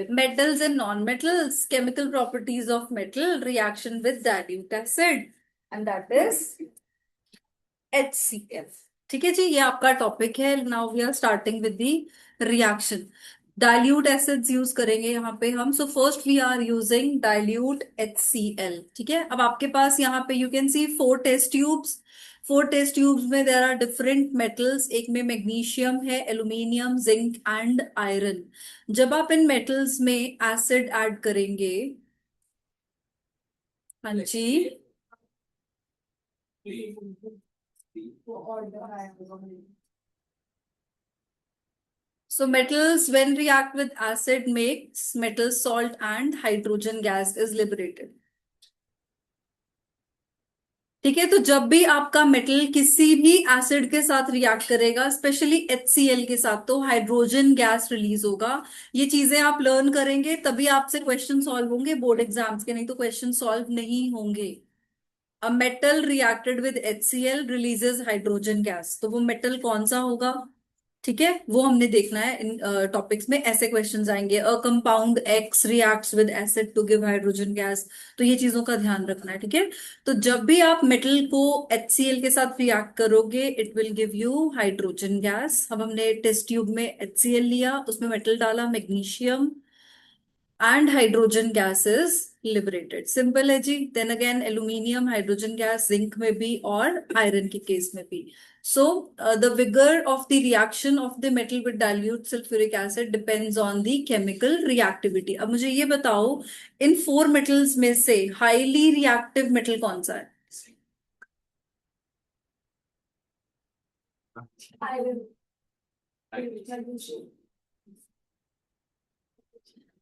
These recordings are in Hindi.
Metals and non-metals, chemical properties of metal, reaction with dilute acid, and that is HCl. ठीक है जी, ये आपका टॉपिक है. Now we are starting with the reaction. Dilute acids use करेंगे यहाँ पे हम. So first we are using dilute HCl. ठीक है, अब आपके पास यहाँ पे you can see 4 test tubes. 4 test tubes में देर आर डिफरेंट मेटल्स. एक में मैग्नीशियम है, एल्यूमिनियम, जिंक एंड आयरन. जब आप इन मेटल्स में एसिड ऐड करेंगे. हाँ जी. So metals when react with acid makes metal salt and hydrogen gas is liberated. ठीक है, तो जब भी आपका मेटल किसी भी एसिड के साथ रिएक्ट करेगा, स्पेशली HCl के साथ, तो हाइड्रोजन गैस रिलीज होगा. ये चीजें आप लर्न करेंगे तभी आपसे क्वेश्चन सॉल्व होंगे बोर्ड एग्जाम्स के, नहीं तो क्वेश्चन सॉल्व नहीं होंगे. A metal reacted with HCl releases hydrogen gas, तो वो मेटल कौन सा होगा? ठीक है, वो हमने देखना है. इन टॉपिक्स में ऐसे क्वेश्चंस आएंगे. A compound X reacts with acid to give hydrogen gas. तो ये चीजों का ध्यान रखना है. ठीक है, तो जब भी आप मेटल को HCl के साथ रिएक्ट करोगे, it will give you hydrogen gas. अब हमने टेस्ट ट्यूब में HCl लिया, उसमें मेटल डाला, magnesium, and hydrogen gas is liberated. Simple है जी. Then again aluminium, hydrogen gas, zinc में भी और आयरन के केस में भी. So the vigour of the reaction of the metal with dilute sulphuric acid depends on the chemical reactivity. अब मुझे ये बताओ, इन 4 मेटल्स में से हाईली रिएक्टिव मेटल कौन सा है?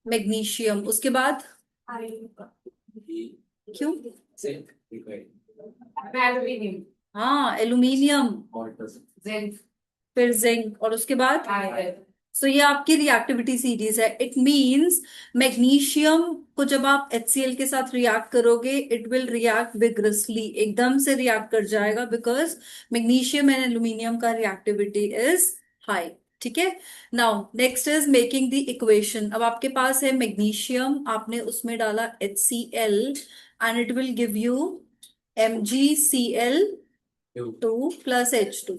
मैग्नीशियम. उसके बाद? क्यों? हाँ, एल्यूमिनियम. फिर जिंक, और उसके बाद? सो ये आपकी रिएक्टिविटी सीरीज है. इट मींस मैग्नीशियम को जब आप HCl के साथ रिएक्ट करोगे, इट विल रिएक्ट विग्रसली, एकदम से रिएक्ट कर जाएगा, बिकॉज मैग्नीशियम एंड एल्यूमिनियम का रिएक्टिविटी इज हाई. ठीक है. Now next is making the equation. अब आपके पास है मैग्नीशियम, आपने उसमें डाला HCl, and it will give you MgCl2 plus H2.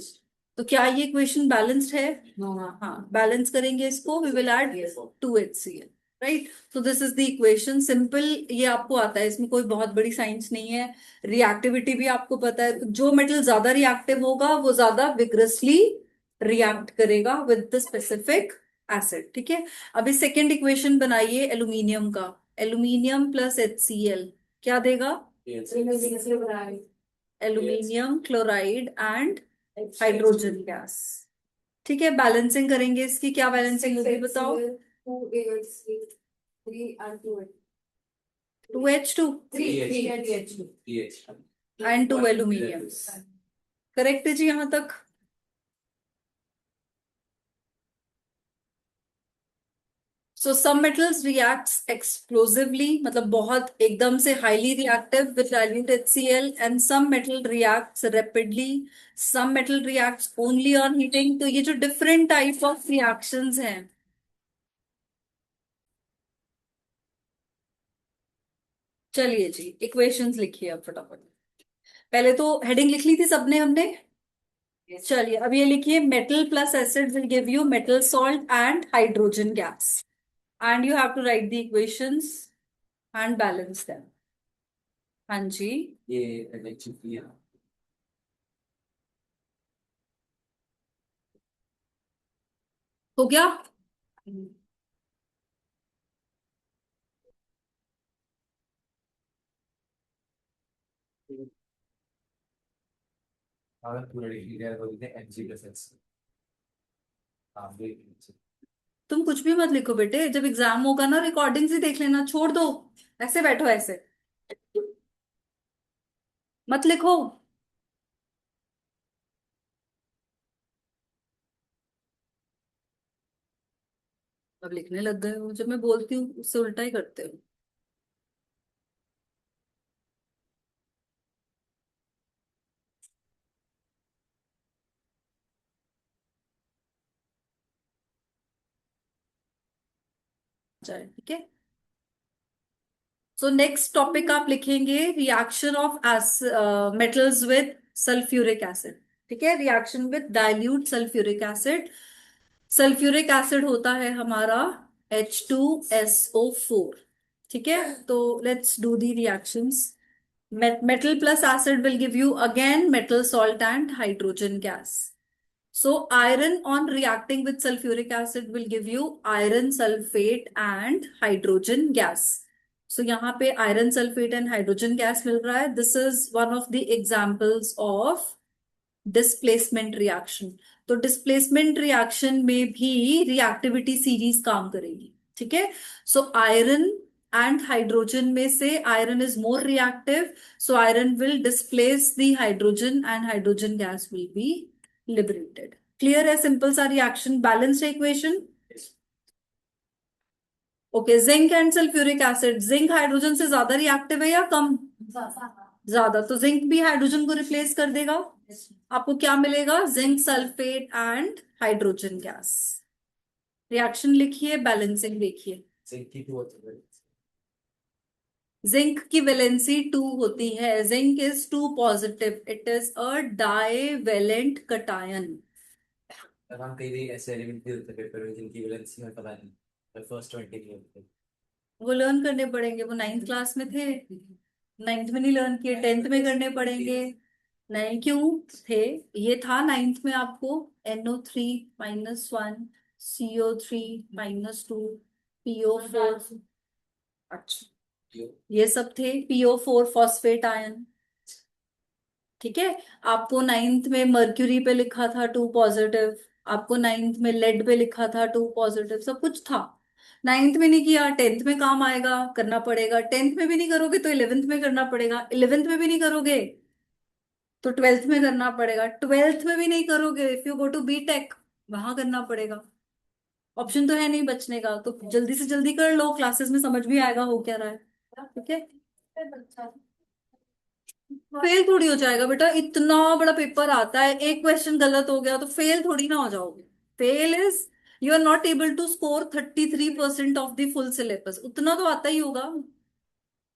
तो क्या ये इक्वेशन बैलेंस्ड है? हाँ, बैलेंस करेंगे इसको, we will add 2HCl. Right. तो this is the equation. Simple, ये आपको आता है, इसमें कोई बहुत बड़ी साइंस नहीं है. रिएक्टिविटी भी आपको पता है. जो मेटल ज्यादा रिएक्टिव होगा वो ज्यादा विग्रसली रिएक्ट करेगा विद द स्पेसिफिक एसिड. ठीक है. अभी सेकेंड इक्वेशन बनाइए एल्यूमिनियम का. एल्यूमिनियम प्लस HCl क्या देगा? Aluminium chloride and hydrogen gas. ठीक है, बैलेंसिंग करेंगे इसकी. क्या बैलेंसिंग होगी बताओ? 2H2 and 2 aluminium. करेक्ट है जी यहां तक? So some metals reacts explosively, मतलब बहुत एकदम से highly reactive with dilute HCl, and some metal reacts rapidly. Some metal reacts only on heating. तो ये जो डिफरेंट टाइप ऑफ रिएक्शंस हैं. चलिए जी, इक्वेशंस लिखिए अब फटाफट. पहले तो हेडिंग लिख ली थी सबने, हमने. चलिए अब ये लिखिए, metal plus acid will give you metal salt and hydrogen gas, and you have to write the equations and balance them. हाँ जी. हो गया. तुम कुछ भी मत लिखो बेटे, जब एग्जाम होगा ना रिकॉर्डिंग्स ही देख लेना, छोड़ दो. ऐसे बैठो ऐसे, मत लिखो. अब लिखने लग गए हो, जब मैं बोलती हूँ उससे उल्टा ही करते हो. जाए, ठीक है। सो नेक्स्ट टॉपिक आप लिखेंगे reaction of metals with sulphuric acid, ठीक है। Reaction with dilute sulphuric acid. Sulphuric acid होता है हमारा H2SO4, ठीक है। तो let's do the reactions. Metal plus acid will give you again metal salt and hydrogen gas. So iron on reacting with sulfuric acid will give you iron sulfate and hydrogen gas. So यहाँ पे iron sulfate and hydrogen gas मिल रहा है. This is one of the examples of displacement reaction. तो डिस्प्लेसमेंट रिएक्शन में भी रिएक्टिविटी सीरीज काम करेगी, ठीक है। सो आयरन एंड हाइड्रोजन में से iron is more reactive, so iron will displace the hydrogen and hydrogen gas will be liberated. Clear है, सिंपल सा reaction, balanced equation. Okay, zinc and sulphuric acid, zinc hydrogen से ज्यादा रिएक्टिव है या कम? ज्यादा। तो जिंक भी हाइड्रोजन को रिप्लेस कर देगा, आपको क्या मिलेगा? Zinc sulphate and hydrogen gas. Reaction लिखिए, बैलेंसिंग देखिए। जिंक की वैलेंसी 2 होती है, zinc is 2 positive, it is a divalent cation. हम कई भी ऐसे एलिमेंट भी होते हैं पेपर में जिनकी वैलेंसी हमें पता नहीं, फर्स्ट 20 नहीं होते। वो लर्न करने पड़ेंगे, वो 9th क्लास में थे, 9th में नहीं लर्न किए, 10th में करने पड़ेंगे। नहीं क्यों थे, ये था 9th में आपको। NO3-1 CO3-2 PO4, अच्छा ये सब थे, PO4 फॉस्फेट आयन, ठीक है। आपको 9th में मर्क्यूरी पे लिखा था 2 पॉजिटिव, आपको 9th में लेड पे लिखा था 2 पॉजिटिव, सब कुछ था। 9th में नहीं किया, 10th में काम आएगा, करना पड़ेगा। 10th में भी नहीं करोगे तो 11th में करना पड़ेगा, 11th में भी नहीं करोगे तो 12th में करना पड़ेगा, 12th में भी नहीं करोगे if you go to BTech, वहां करना पड़ेगा। ऑप्शन तो है नहीं बचने का, तो जल्दी से जल्दी कर लो, क्लासेस में समझ भी आएगा हो क्या रहा है, ठीक है। फेल थोड़ी हो जाएगा बेटा, इतना बड़ा पेपर आता है, एक क्वेश्चन गलत हो गया तो फेल थोड़ी ना हो जाओगे। Fail is you are not able to score 33% of the full syllabus, उतना तो आता ही होगा।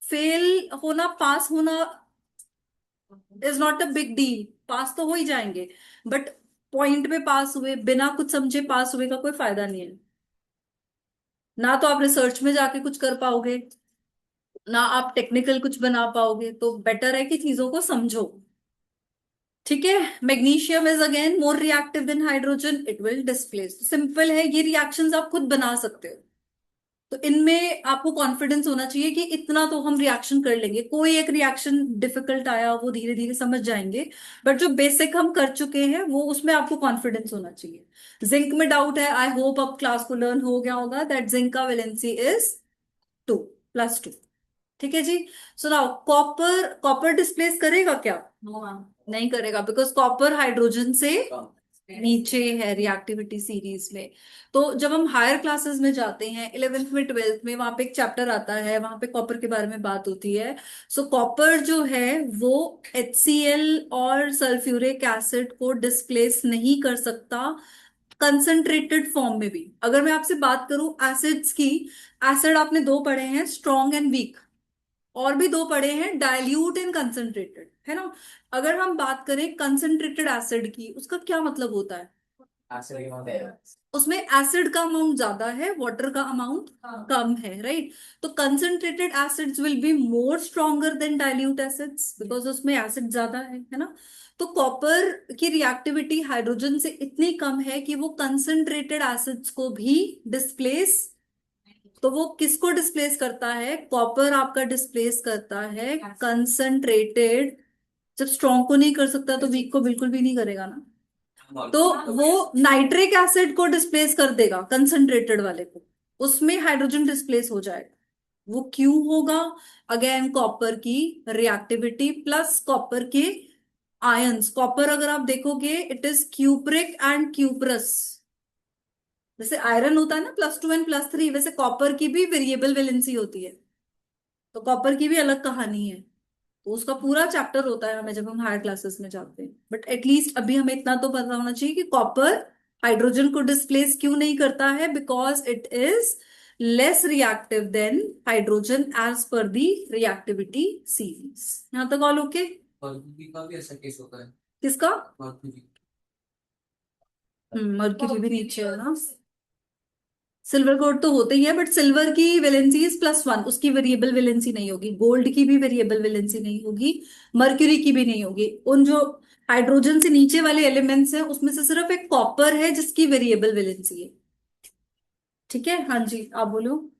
फेल होना, पास होना is not a big deal, pass तो हो ही जाएंगे, बट पॉइंट पे पास हुए, बिना कुछ समझे पास हुए का कोई फायदा नहीं है। ना तो आप रिसर्च में जाके कुछ कर पाओगे, ना आप टेक्निकल कुछ बना पाओगे, तो बेटर है कि चीजों को समझो, ठीक है। Magnesium is again more reactive than hydrogen, it will displace. Simple है, ये रिएक्शंस आप खुद बना सकते हो, तो इनमें आपको कॉन्फिडेंस होना चाहिए कि इतना तो हम रिएक्शन कर लेंगे। कोई एक रिएक्शन डिफिकल्ट आया वो धीरे धीरे समझ जाएंगे, बट जो बेसिक हम कर चुके हैं वो, उसमें आपको कॉन्फिडेंस होना चाहिए। जिंक में डाउट है, आई होप अब क्लास को लर्न हो गया होगा दैट जिंक का वैलेंसी इज 2+2, ठीक है जी। So now copper, copper displace करेगा क्या? नहीं करेगा, बिकॉज कॉपर हाइड्रोजन से नीचे है रिएक्टिविटी सीरीज में। तो जब हम हायर क्लासेस में जाते हैं, 11th में 12th में, वहां पे एक चैप्टर आता है, वहां पे कॉपर के बारे में बात होती है। सो कॉपर जो है वो HCl और सल्फ्यूरिक एसिड को डिस्प्लेस नहीं कर सकता कंसंट्रेटेड फॉर्म में भी। अगर मैं आपसे बात करूं एसिड्स की, एसिड आपने दो पढ़े हैं, स्ट्रॉन्ग एंड वीक, और भी दो पढ़े हैं, डाइल्यूट एंड कंसंट्रेटेड, है ना। अगर हम बात करें कंसंट्रेटेड एसिड की, उसका क्या मतलब होता है? उसमें एसिड का अमाउंट ज्यादा है, वाटर का अमाउंट कम है, राइट। तो concentrated acids will be more stronger than dilute acids, because उसमें एसिड ज्यादा है ना। तो कॉपर की रिएक्टिविटी हाइड्रोजन से इतनी कम है कि वो कंसंट्रेटेड एसिड्स को भी डिस्प्लेस, तो वो किसको डिस्प्लेस करता है? कॉपर आपका डिस्प्लेस करता है कंसंट्रेटेड। जब स्ट्रॉन्ग को नहीं कर सकता तो वीक को बिल्कुल भी नहीं करेगा ना। तो वो नाइट्रिक एसिड को डिस्प्लेस कर देगा, कंसंट्रेटेड वाले को, उसमें हाइड्रोजन डिस्प्लेस हो जाएगा। वो क्यों होगा? अगेन कॉपर की रिएक्टिविटी प्लस कॉपर के आयंस। कॉपर अगर आप देखोगे it is cupric and cuprous, जैसे आयरन होता है ना +2 एंड +3, वैसे कॉपर की भी वेरिएबल वैलेंसी होती है, तो कॉपर की भी अलग कहानी है। तो उसका पूरा चैप्टर होता है हमें जब हम हायर क्लासेस में जाते हैं, बट एटलीस्ट अभी हमें इतना तो पता होना चाहिए कि कॉपर हाइड्रोजन को डिस्प्लेस क्यों नहीं करता है, because it is less reactive than hydrogen as per the reactivity series. यहां तक ऑल ओके? मर्क्यूरी का भी ऐसा केस होता है। किसका? मर्क्यूरी। मर्क्यूरी भी नीचे है ना। सिल्वर गोल्ड तो होते ही है, बट सिल्वर की वैलेंसी इज +1, उसकी वेरिएबल वैलेंसी नहीं होगी। गोल्ड की भी वेरिएबल वैलेंसी नहीं होगी, मर्क्यूरी की भी नहीं होगी। उन जो हाइड्रोजन से नीचे वाले एलिमेंट्स हैं उसमें से सिर्फ एक कॉपर है जिसकी वेरिएबल वैलेंसी है। ठीक है, हाँ जी आप बोलो।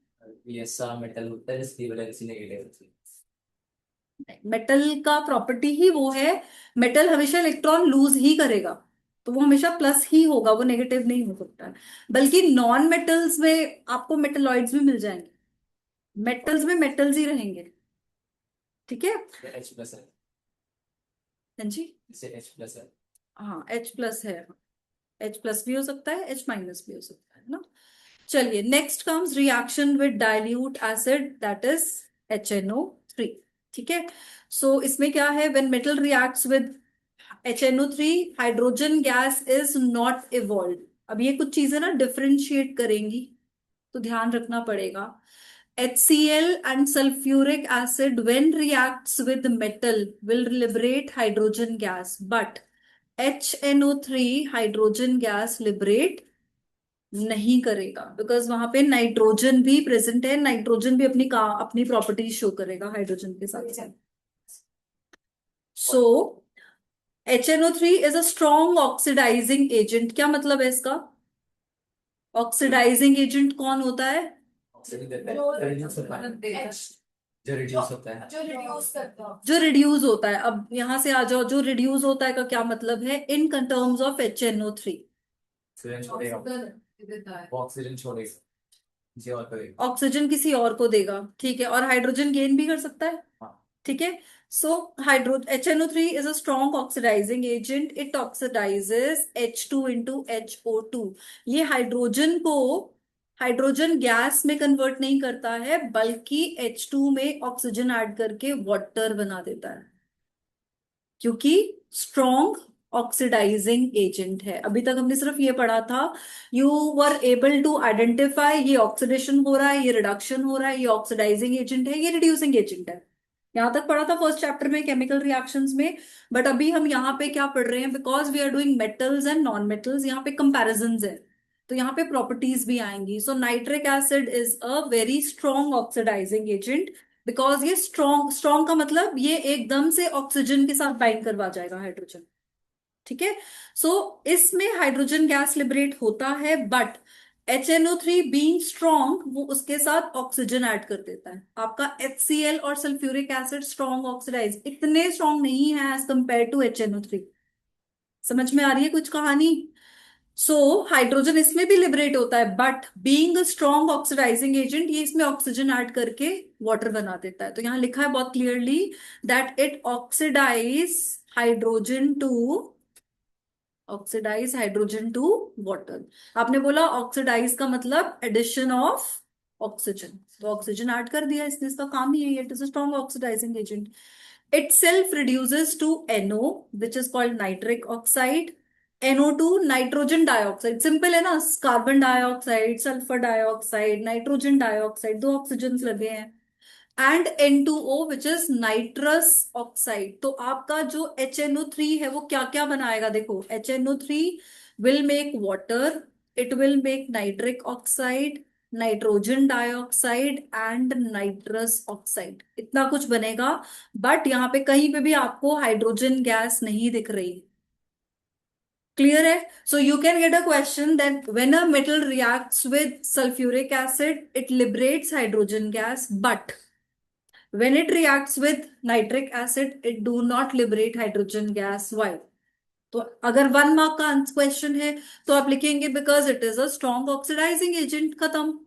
ये ऐसा मेटल होता है जिसकी वैलेंसी नेगेटिव होती है। मेटल का प्रॉपर्टी ही वो है, मेटल हमेशा इलेक्ट्रॉन लूज ही करेगा, तो वो हमेशा प्लस ही होगा, वो नेगेटिव नहीं हो सकता है। बल्कि नॉन मेटल्स में आपको मेटलॉइड्स भी मिल जाएंगे, मेटल्स में मेटल्स ही रहेंगे। ठीक है। H+ है। हाँ जी। जैसे H+ है। हाँ H+ है, H+ भी हो सकता है, H- भी हो सकता है ना। चलिए, next comes reaction with dilute acid, that is HNO3। ठीक है। सो इसमें क्या है, when metal reacts with HNO3, hydrogen gas is not evolve. अब ये कुछ चीजें ना डिफरेंशिएट करेंगी, तो ध्यान रखना पड़ेगा। HCl and sulfuric acid when reacts with metal will liberate hydrogen gas, but HNO3 hydrogen gas liberate नहीं करेगा, बिकॉज वहां पे नाइट्रोजन भी प्रेजेंट है, नाइट्रोजन भी अपनी प्रॉपर्टीज शो करेगा हाइड्रोजन के साथ साथ। So HNO3 is a strong oxidising agent. क्या मतलब है इसका? ऑक्सीडाइजिंग एजेंट कौन होता है? ऑक्सीजन देता है, रिड्यूस होता है। जो रिड्यूस होता है। जो रिड्यूस होता है। अब यहां से आ जाओ, जो रिड्यूस होता है का क्या मतलब है in terms of HNO3? Oxygen छोड़ेगा। वो ऑक्सीजन छोड़ेगा, किसी और करेगा। ऑक्सीजन किसी और को देगा, ठीक है, और हाइड्रोजन गेन भी कर सकता है। हाँ। ठीक है। So hydro HNO3 is a strong oxidising agent, it oxidizes H2 into HO2। ये हाइड्रोजन को हाइड्रोजन गैस में कन्वर्ट नहीं करता है, बल्कि H2 में ऑक्सीजन ऐड करके वाटर बना देता है, क्योंकि स्ट्रॉन्ग ऑक्सीडाइजिंग एजेंट है। अभी तक हमने सिर्फ ये पढ़ा था, you were able to identify ये ऑक्सीडेशन हो रहा है, ये रिडक्शन हो रहा है, ये ऑक्सीडाइजिंग एजेंट है, ये रिड्यूसिंग एजेंट है। यहां तक पढ़ा था फर्स्ट चैप्टर में केमिकल रिएक्शंस में। बट अभी हम यहाँ पे क्या पढ़ रहे हैं, because we are doing metals and non metals, यहाँ पे कंपैरिजंस है, तो यहाँ पे प्रॉपर्टीज भी आएंगी। So nitric acid is a very strong oxidising agent, because ये स्ट्रॉन्ग, स्ट्रॉन्ग का मतलब ये एकदम से ऑक्सीजन के साथ बाइंड करवा जाएगा हाइड्रोजन। ठीक है। सो इसमें हाइड्रोजन गैस लिबरेट होता है, बट HNO3 बीइंग स्ट्रॉन्ग वो उसके साथ ऑक्सीजन ऐड कर देता है। आपका HCl और सल्फ्यूरिक एसिड स्ट्रॉन्ग ऑक्सीडाइज इतने स्ट्रॉन्ग नहीं है एज कंपेयर टू HNO3। समझ में आ रही है कुछ कहानी? सो हाइड्रोजन इसमें भी लिबरेट होता है, but being a strong oxidising agent ये इसमें ऑक्सीजन ऐड करके वाटर बना देता है। तो यहां लिखा है बहुत clearly that it hydrogen to oxidise hydrogen to water. आपने बोला ऑक्सीडाइज का मतलब एडिशन ऑफ ऑक्सीजन, तो ऑक्सीजन ऐड कर दिया इसने, इसका काम ही है, it is a strong oxidising agent. itself reduces to NO, which is called nitric oxide. NO2 nitrogen dioxide, simple है ना, carbon dioxide, sulphur dioxide, nitrogen dioxide, दो ऑक्सीजन लगे हैं। And N2O which is nitrous oxide. तो आपका जो HNO3 है वो क्या क्या बनाएगा, देखो HNO3 will make water, it will make nitric oxide, nitrogen dioxide and nitrous oxide, इतना कुछ बनेगा। बट यहाँ पे कहीं पे भी आपको हाइड्रोजन गैस नहीं दिख रही। क्लियर है? So you can get a question that when a metal reacts with sulphuric acid it liberates hydrogen gas, but when it reacts with nitric acid it do not liberate hydrogen gas, why? तो अगर 1 मार्क का क्वेश्चन है तो आप लिखेंगे because it is a strong oxidising agent, खत्म।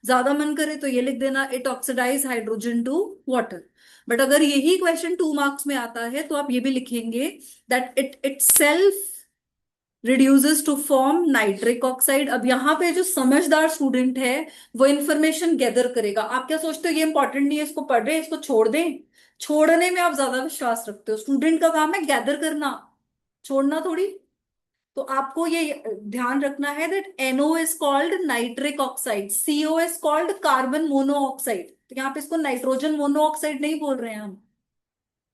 ज्यादा मन करे तो ये लिख देना, it oxidise hydrogen to water. But अगर यही क्वेश्चन 2 मार्क्स में आता है तो आप ये भी लिखेंगे that itself reduces to form nitric oxide. अब यहाँ पे जो समझदार स्टूडेंट है वो इंफॉर्मेशन गैदर करेगा। आप क्या सोचते हो ये इंपॉर्टेंट नहीं है, इसको पढ़ रहे हैं, इसको छोड़ दें? छोड़ने में आप ज्यादा विश्वास रखते हो, स्टूडेंट का काम है गैदर करना, छोड़ना थोड़ी। तो आपको ये ध्यान रखना है that NO is called nitric oxide, CO is called carbon monoxide. तो यहाँ पे इसको नाइट्रोजन मोनोऑक्साइड नहीं बोल रहे हैं हम,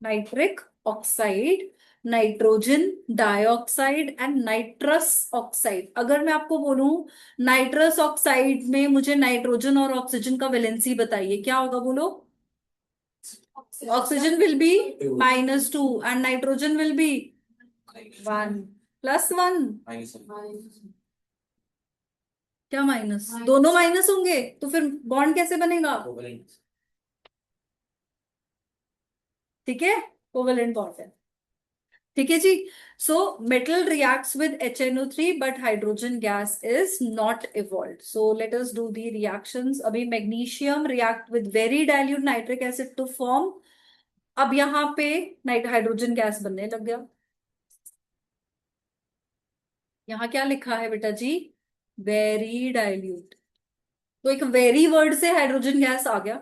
nitric oxide, nitrogen dioxide and nitrous oxide. अगर मैं आपको बोलूं नाइट्रस ऑक्साइड में मुझे नाइट्रोजन और ऑक्सीजन का वैलेंसी बताइए, क्या होगा बोलो? Oxygen will be -2 and nitrogen will be 1 +1। क्या माइनस? दोनों माइनस होंगे तो फिर बॉन्ड कैसे बनेगा? कोवलेंट। ठीक है, कोवेलेंट बॉन्ड है। ठीक है जी। So metal reacts with HNO3 but hydrogen gas is not evolve. So let us do the reactions. अभी magnesium react with very dilute nitric acid to form, अब यहाँ पे नाइट हाइड्रोजन गैस बनने लग गया। यहाँ क्या लिखा है बेटा जी? Very dilute. तो एक वेरी वर्ड से हाइड्रोजन गैस आ गया।